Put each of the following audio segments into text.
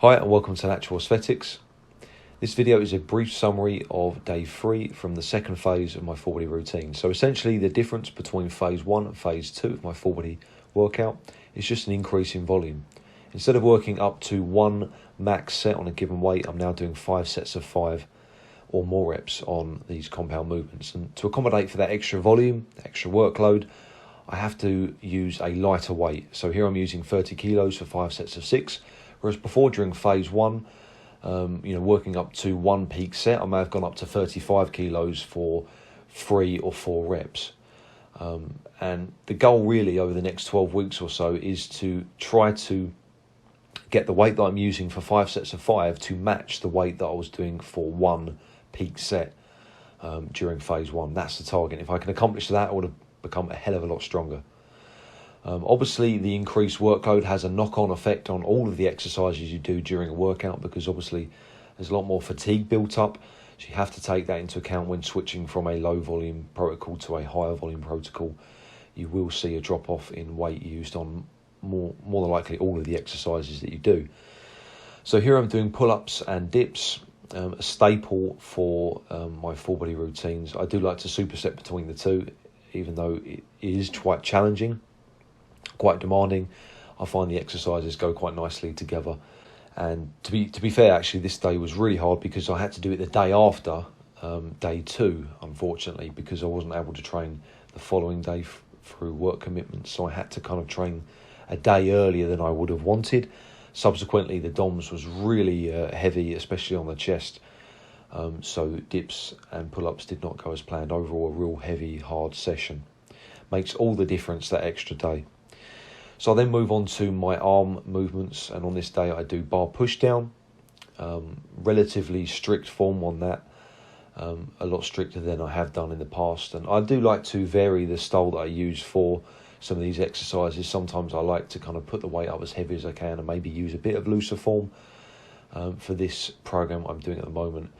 Hi and welcome to Natural Aesthetics. This video is a brief summary of day 3 from the second phase of my full body routine. So essentially the difference between phase 1 and phase 2 of my full body workout is just an increase in volume. Instead of working up to one max set on a given weight, I'm now doing 5 sets of 5 or more reps on these compound movements. And to accommodate for that extra volume, extra workload, I have to use a lighter weight. So here I'm using 30 kilos for 5 sets of 6. Whereas before, during phase 1, working up to one peak set, I may have gone up to 35 kilos for 3 or 4 reps. And the goal really over the next 12 weeks or so is to try to get the weight that I'm using for 5 sets of 5 to match the weight that I was doing for one peak set during phase 1. That's the target. If I can accomplish that, I would have become a hell of a lot stronger. Obviously, the increased workload has a knock-on effect on all of the exercises you do during a workout, because obviously there's a lot more fatigue built up. So you have to take that into account when switching from a low volume protocol to a higher volume protocol. You will see a drop-off in weight used on more than likely all of the exercises that you do. So here I'm doing pull-ups and dips, a staple for my full body routines. I do like to superset between the two, even though it is quite challenging, quite demanding. I find the exercises go quite nicely together. And to be fair, actually this day was really hard because I had to do it the day after day 2, unfortunately, because I wasn't able to train the following day through work commitments. So I had to kind of train a day earlier than I would have wanted. Subsequently, the DOMS was really heavy, especially on the chest. So dips and pull-ups did not go as planned. Overall, a real heavy, hard session. Makes all the difference, that extra day. So I then move on to my arm movements, and on this day I do bar push down, relatively strict form on that, a lot stricter than I have done in the past. And I do like to vary the style that I use for some of these exercises. Sometimes I like to kind of put the weight up as heavy as I can and maybe use a bit of looser form. For this program I'm doing at the moment,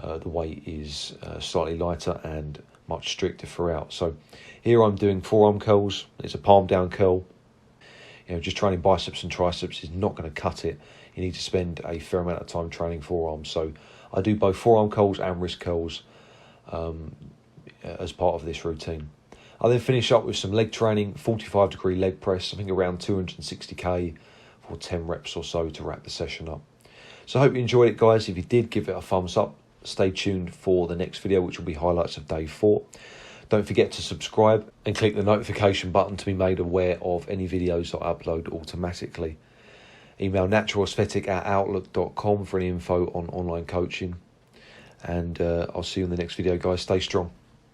the weight is slightly lighter and much stricter throughout. So here I'm doing forearm curls. It's a palm down curl. Just training biceps and triceps is not going to cut it. You need to spend a fair amount of time training forearms. So I do both forearm curls and wrist curls as part of this routine. I then finish up with some leg training, 45-degree leg press, I think around 260k for 10 reps or so to wrap the session up. So I hope you enjoyed it, guys. If you did, give it a thumbs up. Stay tuned for the next video, which will be highlights of day 4. Don't forget to subscribe and click the notification button to be made aware of any videos that I upload automatically. Email naturalaesthetic@outlook.com for any info on online coaching. And I'll see you in the next video, guys. Stay strong.